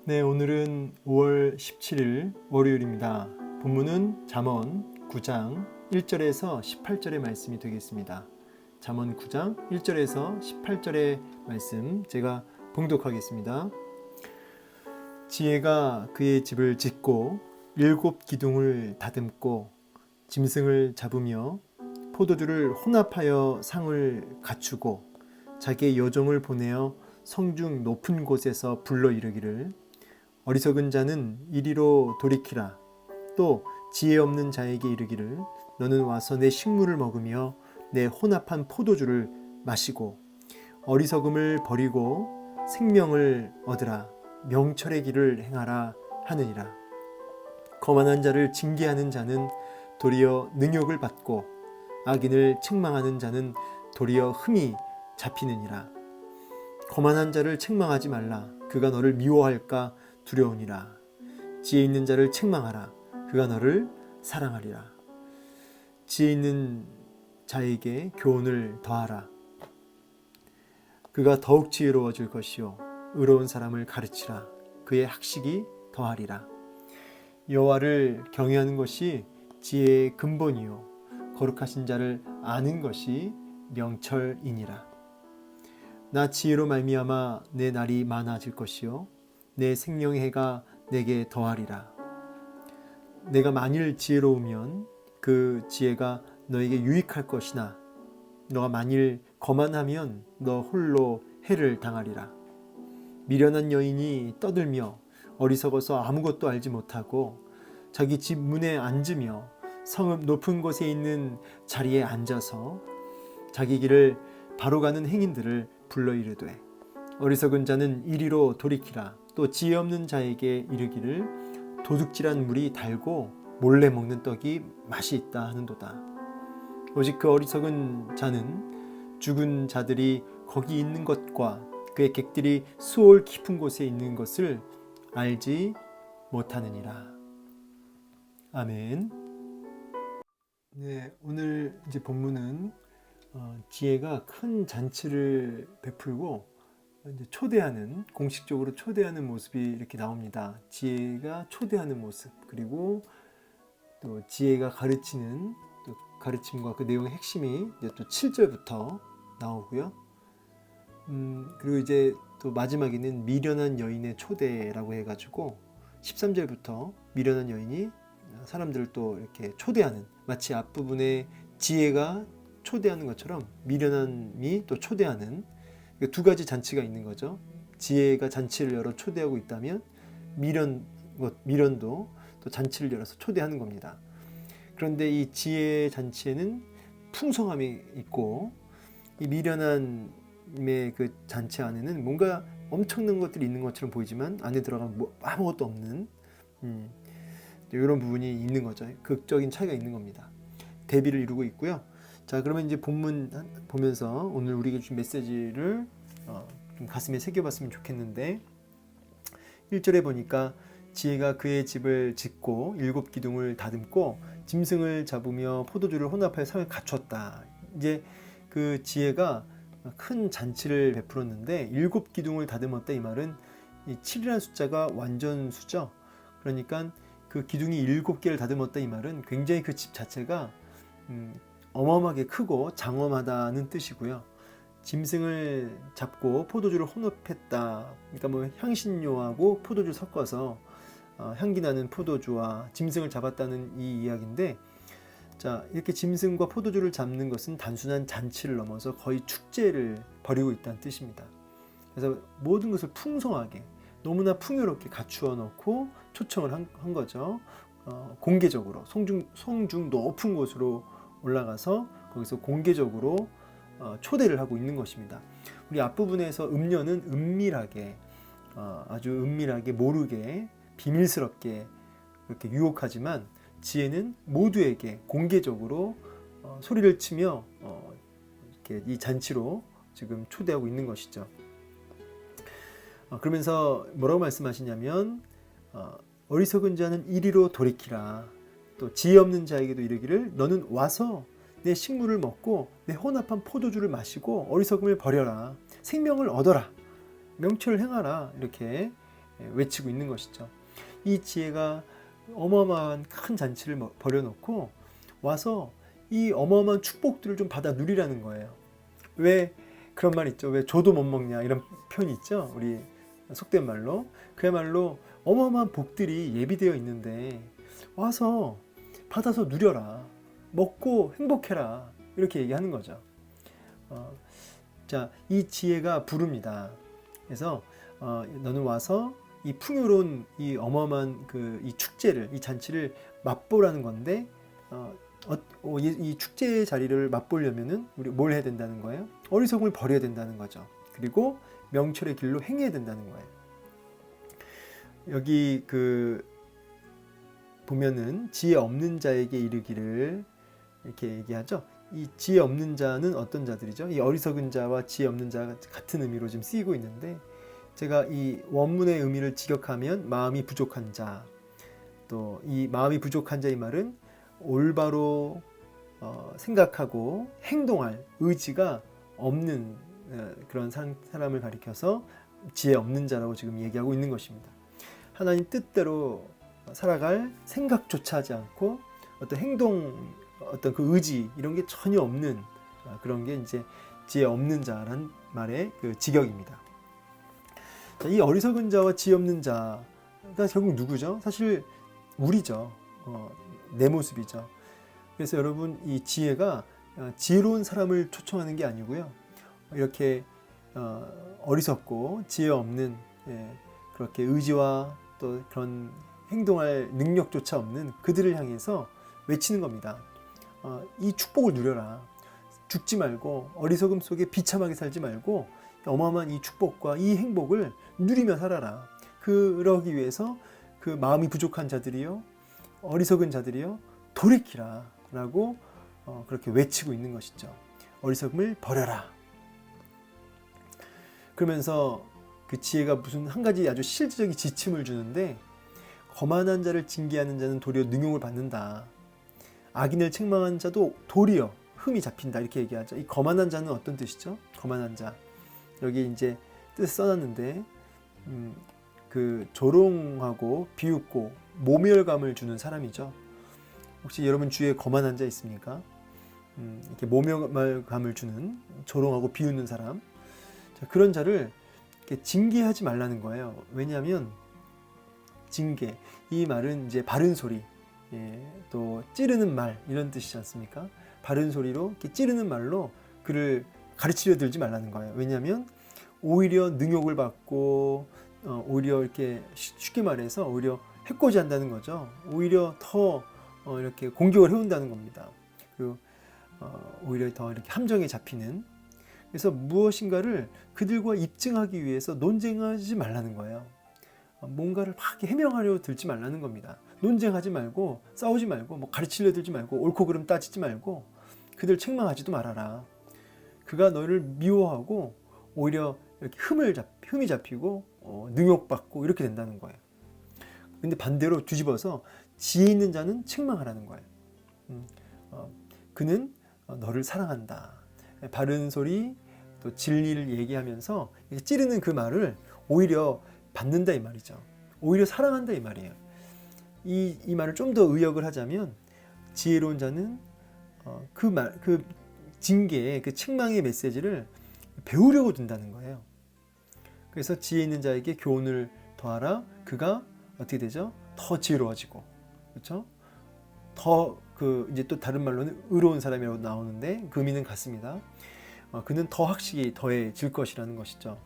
네, 오늘은 5월 17일 월요일입니다. 본문은 잠언 9장 1절에서 18절의 말씀이 되겠습니다. 잠언 9장 1절에서 18절의 말씀 제가 봉독하겠습니다. 지혜가 그의 집을 짓고 7 기둥을 다듬고 짐승을 잡으며 포도주를 혼합하여 상을 갖추고 자기의 여종을 보내어 성중 높은 곳에서 불러 이르기를 어리석은 자는 이리로 돌이키라. 또 지혜 없는 자에게 이르기를 너는 와서 내 식물을 먹으며 내 혼합한 포도주를 마시고 어리석음을 버리고 생명을 얻으라. 명철의 길을 행하라 하느니라. 거만한 자를 징계하는 자는 도리어 능욕을 받고 악인을 책망하는 자는 도리어 흠이 잡히느니라. 거만한 자를 책망하지 말라. 그가 너를 미워할까 두려우니라. 지혜 있는 자를 책망하라. 그가 너를 사랑하리라. 지혜 있는 자에게 교훈을 더하라. 그가 더욱 지혜로워질 것이요 의로운 사람을 가르치라. 그의 학식이 더하리라. 여호와를 경외하는 것이 지혜의 근본이요 거룩하신 자를 아는 것이 명철이니라. 나 지혜로 말미암아 내 날이 많아질 것이요 내 생명의 해가 내게 더하리라. 내가 만일 지혜로우면 그 지혜가 너에게 유익할 것이나 너가 만일 거만하면 너 홀로 해를 당하리라. 미련한 여인이 떠들며 어리석어서 아무것도 알지 못하고 자기 집 문에 앉으며 성읍 높은 곳에 있는 자리에 앉아서 자기 길을 바로 가는 행인들을 불러 이르되 어리석은 자는 이리로 돌이키라. 또 지혜 없는 자에게 이르기를 도둑질한 물이 달고 몰래 먹는 떡이 맛이 있다 하는도다. 오직 그 어리석은 자는 죽은 자들이 거기 있는 것과 그의 객들이 수올 깊은 곳에 있는 것을 알지 못하느니라. 아멘. 네, 오늘 이제 본문은 지혜가 큰 잔치를 베풀고 이제 초대하는, 공식적으로 초대하는 모습이 이렇게 나옵니다. 지혜가 초대하는 모습, 그리고 또 지혜가 가르치는 또 가르침과 그 내용의 핵심이 이제 또 7절부터 나오고요. 그리고 이제 또 마지막에는 미련한 여인의 초대라고 해가지고 13절부터 미련한 여인이 사람들을 또 이렇게 초대하는, 마치 앞부분에 지혜가 초대하는 것처럼 미련함이 또 초대하는 두 가지 잔치가 있는 거죠. 지혜가 잔치를 열어 초대하고 있다면 미련도 또 잔치를 열어서 초대하는 겁니다. 그런데 이 지혜 잔치에는 풍성함이 있고 이 미련함의 그 잔치 안에는 뭔가 엄청난 것들이 있는 것처럼 보이지만 안에 들어가면 아무것도 없는 이런 부분이 있는 거죠. 극적인 차이가 있는 겁니다. 대비를 이루고 있고요. 자, 그러면 이제 본문 보면서 오늘 우리에게 준 메시지를 좀 가슴에 새겨봤으면 좋겠는데 1절에 보니까 지혜가 그의 집을 짓고 7 기둥을 다듬고 짐승을 잡으며 포도주를 혼합하여 상을 갖췄다. 이제 그 지혜가 큰 잔치를 베풀었는데 7 기둥을 다듬었다. 이 말은 이 7이라는 숫자가 완전수죠. 그러니까 그 기둥이 7개를 다듬었다. 이 말은 굉장히 그 집 자체가 어마어마하게 크고 장엄하다는 뜻이고요. 짐승을 잡고 포도주를 혼합했다. 그러니까 뭐 향신료하고 포도주 섞어서 향기 나는 포도주와 짐승을 잡았다는 이 이야기인데, 자, 이렇게 짐승과 포도주를 잡는 것은 단순한 잔치를 넘어서 거의 축제를 벌이고 있다는 뜻입니다. 그래서 모든 것을 풍성하게 너무나 풍요롭게 갖추어 놓고 초청을 한 거죠. 공개적으로 성중 높은 곳으로 올라가서 거기서 공개적으로 초대를 하고 있는 것입니다. 우리 앞부분에서 음녀는 은밀하게, 아주 은밀하게, 모르게, 비밀스럽게 그렇게 유혹하지만 지혜는 모두에게 공개적으로 소리를 치며 이렇게 이 잔치로 지금 초대하고 있는 것이죠. 그러면서 뭐라고 말씀하시냐면 어리석은 자는 이리로 돌이키라. 또 지혜 없는 자에게도 이르기를 너는 와서 내 식물을 먹고 내 혼합한 포도주를 마시고 어리석음을 버려라. 생명을 얻어라. 명철을 행하라. 이렇게 외치고 있는 것이죠. 이 지혜가 어마어마한 큰 잔치를 벌여놓고 와서 이 어마어마한 축복들을 좀 받아 누리라는 거예요. 왜 그런 말 있죠? 왜 줘도 못 먹냐 이런 표현이 있죠? 우리 속된 말로. 그야말로 어마어마한 복들이 예비되어 있는데 와서 받아서 누려라. 먹고 행복해라. 이렇게 얘기하는 거죠. 자, 이 지혜가 부릅니다. 그래서 너는 와서 이 풍요로운 이 어마어마한 이 축제를, 이 잔치를 맛보라는 건데 이 축제의 자리를 맛보려면은 우리 뭘 해야 된다는 거예요? 어리석음을 버려야 된다는 거죠. 그리고 명철의 길로 행해야 된다는 거예요. 여기 보면은 지혜 없는 자에게 이르기를 이렇게 얘기하죠. 이 지혜 없는 자는 어떤 자들이죠? 이 어리석은 자와 지혜 없는 자가 같은 의미로 좀 쓰이고 있는데, 제가 이 원문의 의미를 직역하면 마음이 부족한 자, 또 이 마음이 부족한 자의 말은 올바로 생각하고 행동할 의지가 없는 그런 사람을 가리켜서 지혜 없는 자라고 지금 얘기하고 있는 것입니다. 하나님 뜻대로 살아갈 생각조차 하지 않고 어떤 행동, 어떤 그 의지 이런 게 전혀 없는 그런 게 이제 지혜 없는 자란 말의 직역입니다. 자, 이 어리석은 자와 지혜 없는 자가 결국 누구죠? 사실 우리죠. 내 모습이죠. 그래서 여러분, 이 지혜가 지혜로운 사람을 초청하는 게 아니고요. 이렇게 어리석고 지혜 없는, 그렇게 의지와 또 그런 행동할 능력조차 없는 그들을 향해서 외치는 겁니다. 이 축복을 누려라. 죽지 말고 어리석음 속에 비참하게 살지 말고 어마어마한 이 축복과 이 행복을 누리며 살아라. 그러기 위해서 그 마음이 부족한 자들이요, 어리석은 자들이요, 돌이키라 라고 그렇게 외치고 있는 것이죠. 어리석음을 버려라. 그러면서 그 지혜가 무슨 한 가지 아주 실질적인 지침을 주는데, 거만한 자를 징계하는 자는 도리어 능욕을 받는다. 악인을 책망하는 자도 도리어 흠이 잡힌다. 이렇게 얘기하죠. 이 거만한 자는 어떤 뜻이죠? 거만한 자. 여기 이제 뜻을 써놨는데, 조롱하고 비웃고 모멸감을 주는 사람이죠. 혹시 여러분 주위에 거만한 자 있습니까? 이렇게 모멸감을 주는, 조롱하고 비웃는 사람. 자, 그런 자를 이렇게 징계하지 말라는 거예요. 왜냐하면 징계, 이 말은 이제 바른 소리, 또 찌르는 말 이런 뜻이지 않습니까? 바른 소리로 이렇게 찌르는 말로 그를 가르치려 들지 말라는 거예요. 왜냐하면 오히려 능욕을 받고 오히려 이렇게 쉽게 말해서 오히려 해코지한다는 거죠. 오히려 더 이렇게 공격을 해온다는 겁니다. 그리고 오히려 더 이렇게 함정에 잡히는. 그래서 무엇인가를 그들과 입증하기 위해서 논쟁하지 말라는 거예요. 뭔가를 막 해명하려 들지 말라는 겁니다. 논쟁하지 말고, 싸우지 말고, 뭐 가르치려 들지 말고, 옳고 그름 따지지 말고, 그들 책망하지도 말아라. 그가 너를 미워하고 오히려 이렇게 흠이 잡히고 능욕받고 이렇게 된다는 거예요. 근데 반대로 뒤집어서 지혜 있는 자는 책망하라는 거예요. 그는 너를 사랑한다. 바른 소리, 또 진리를 얘기하면서 찌르는 그 말을 오히려 받는다 이 말이죠. 오히려 사랑한다 이 말이에요. 이 말을 좀 더 의역을 하자면, 지혜로운 자는 그 징계의, 그 책망의 메시지를 배우려고 든다는 거예요. 그래서 지혜 있는 자에게 교훈을 더하라. 그가 어떻게 되죠? 더 지혜로워지고, 그렇죠? 더 이제 또 다른 말로는 의로운 사람이라고 나오는데 그 의미는 같습니다. 그는 더 학식이 더해질 것이라는 것이죠.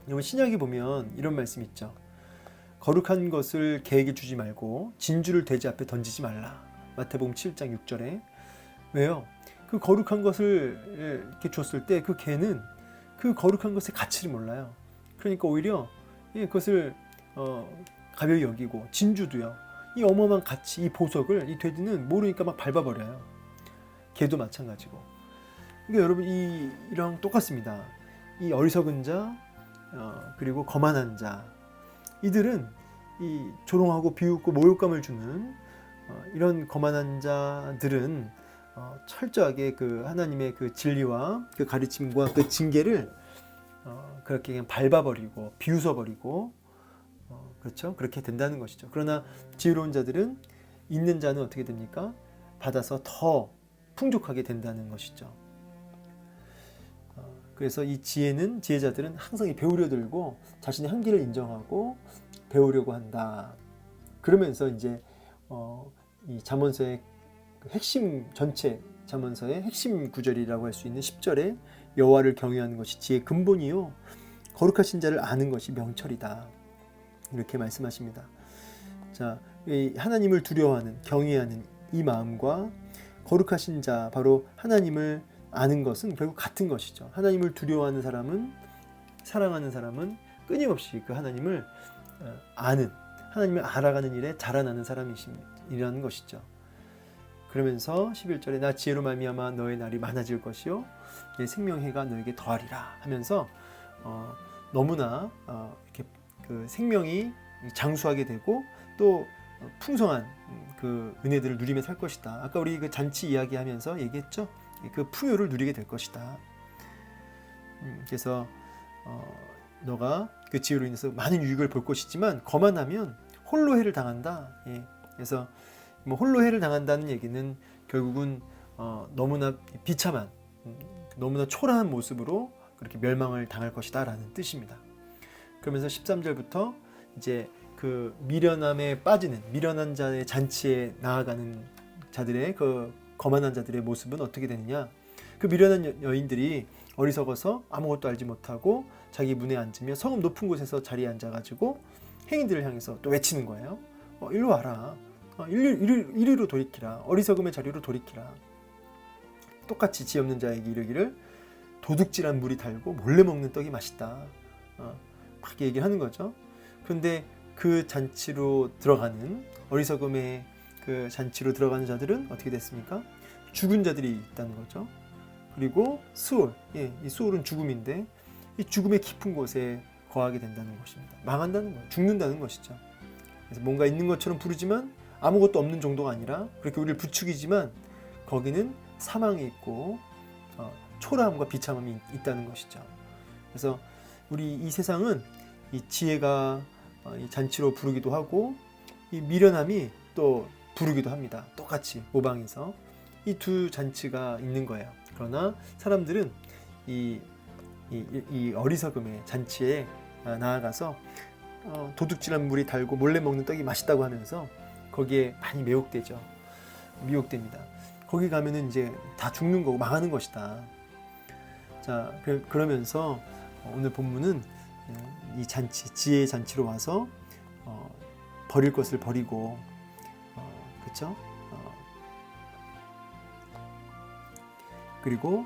여러분, 신약에 보면 이런 말씀이 있죠. 거룩한 것을 개에게 주지 말고 진주를 돼지 앞에 던지지 말라. 마태복음 7장 6절에. 왜요? 그 거룩한 것을 이렇게 줬을 때 그 개는 그 거룩한 것의 가치를 몰라요. 그러니까 오히려 그것을 가벼이 여기고, 진주도요, 이 어마어마한 가치, 이 보석을 이 돼지는 모르니까 막 밟아버려요. 개도 마찬가지고. 그러니까 여러분, 이랑 똑같습니다. 이 어리석은 자, 그리고 거만한 자, 이들은 이 조롱하고 비웃고 모욕감을 주는 이런 거만한 자들은 철저하게 그 하나님의 그 진리와 그 가르침과 그 징계를 그렇게 그냥 밟아버리고 비웃어버리고 그렇죠? 그렇게 된다는 것이죠. 그러나 지혜로운 자들은 있는 자는 어떻게 됩니까? 받아서 더 풍족하게 된다는 것이죠. 그래서 이 지혜자들은 항상 이 배우려 들고 자신의 한계를 인정하고 배우려고 한다. 그러면서 이제 이 잠언서의 핵심 전체 잠언서의 핵심 구절이라고 할 수 있는 10절에 여호와를 경외하는 것이 지혜의 근본이요 거룩하신 자를 아는 것이 명철이다. 이렇게 말씀하십니다. 자, 이 하나님을 두려워하는 경외하는 이 마음과 거룩하신 자 바로 하나님을 아는 것은 결국 같은 것이죠. 하나님을 두려워하는 사람은 사랑하는 사람은 끊임없이 그 하나님을 아는 하나님을 알아가는 일에 자라나는 사람이라는 것이죠. 그러면서 11절에 나 지혜로 말미암아 너의 날이 많아질 것이요 내 생명해가 너에게 더하리라 하면서 너무나 이렇게 그 생명이 장수하게 되고 또 풍성한 그 은혜들을 누리며 살 것이다. 아까 우리 그 잔치 이야기하면서 얘기했죠. 그 풍요를 누리게 될 것이다. 그래서 너가 그 지혜로 인해서 많은 유익을 볼 것이지만 거만하면 홀로 해를 당한다. 예. 그래서 뭐 홀로 해를 당한다는 얘기는 결국은 너무나 비참한 너무나 초라한 모습으로 그렇게 멸망을 당할 것이다 라는 뜻입니다. 그러면서 13절부터 이제 그 미련함에 빠지는 미련한 자의 잔치에 나아가는 자들의 그 거만한 자들의 모습은 어떻게 되느냐. 그 미련한 여인들이 어리석어서 아무것도 알지 못하고 자기 문에 앉으며 성읍 높은 곳에서 자리에 앉아가지고 행인들을 향해서 또 외치는 거예요. 일로 와라. 이리로 돌이키라. 어리석음의 자리로 돌이키라. 똑같이 지 없는 자에게 이르기를 도둑질한 물이 달고 몰래 먹는 떡이 맛있다. 막 얘기하는 거죠. 그런데 그 잔치로 들어가는 어리석음의 그 잔치로 들어가는 자들은 어떻게 됐습니까? 죽은 자들이 있다는 거죠. 그리고 수올, 이 수올은 죽음인데 이 죽음의 깊은 곳에 거하게 된다는 것입니다. 망한다는 거예요. 죽는다는 것이죠. 그래서 뭔가 있는 것처럼 부르지만 아무것도 없는 정도가 아니라 그렇게 우리를 부추기지만 거기는 사망이 있고 초라함과 비참함이 있다는 것이죠. 그래서 우리 이 세상은 이 지혜가 이 잔치로 부르기도 하고 이 미련함이 또 부르기도 합니다. 똑같이 모방해서 이 두 잔치가 있는 거예요. 그러나 사람들은 이 어리석음의 잔치에 나아가서 도둑질한 물이 달고 몰래 먹는 떡이 맛있다고 하면서 거기에 많이 미혹됩니다. 거기 가면은 이제 다 죽는 거고 망하는 것이다. 자, 그러면서 오늘 본문은 이 잔치, 지혜의 잔치로 와서 버릴 것을 버리고, 그렇죠? 그리고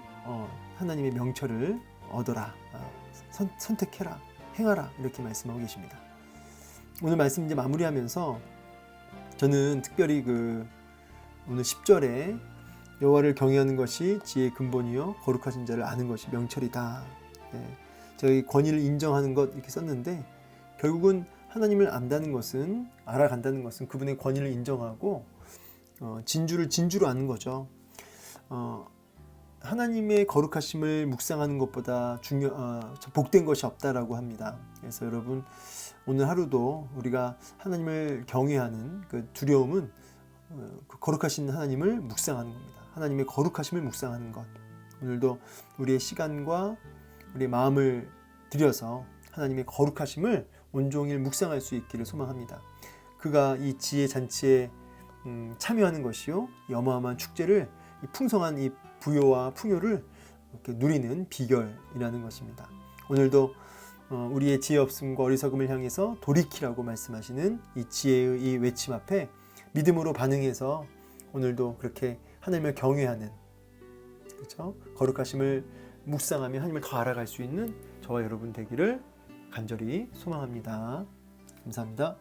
하나님의 명철을 얻어라, 선택해라, 행하라 이렇게 말씀하고 계십니다. 오늘 말씀 이제 마무리하면서 저는 특별히 오늘 10절에 여호와를 경외하는 것이 지혜의 근본이요 거룩하신 자를 아는 것이 명철이다. 제가 이 권위를 인정하는 것 이렇게 썼는데 결국은 하나님을 안다는 것은 알아간다는 것은 그분의 권위를 인정하고 진주를 진주로 아는 거죠. 하나님의 거룩하심을 묵상하는 것보다 복된 것이 없다라고 합니다. 그래서 여러분 오늘 하루도 우리가 하나님을 경외하는 그 두려움은 그 거룩하신 하나님을 묵상하는 겁니다. 하나님의 거룩하심을 묵상하는 것. 오늘도 우리의 시간과 우리의 마음을 들여서 하나님의 거룩하심을 온종일 묵상할 수 있기를 소망합니다. 그가 이 지혜 잔치에 참여하는 것이요 이 어마어마한 축제를 이 풍성한 이 부요와 풍요를 이렇게 누리는 비결이라는 것입니다. 오늘도 우리의 지혜 없음과 어리석음을 향해서 돌이키라고 말씀하시는 이 지혜의 이 외침 앞에 믿음으로 반응해서 오늘도 그렇게 하나님을 경외하는, 그렇죠? 거룩하심을 묵상하며 하나님을 더 알아갈 수 있는 저와 여러분 되기를 간절히 소망합니다. 감사합니다.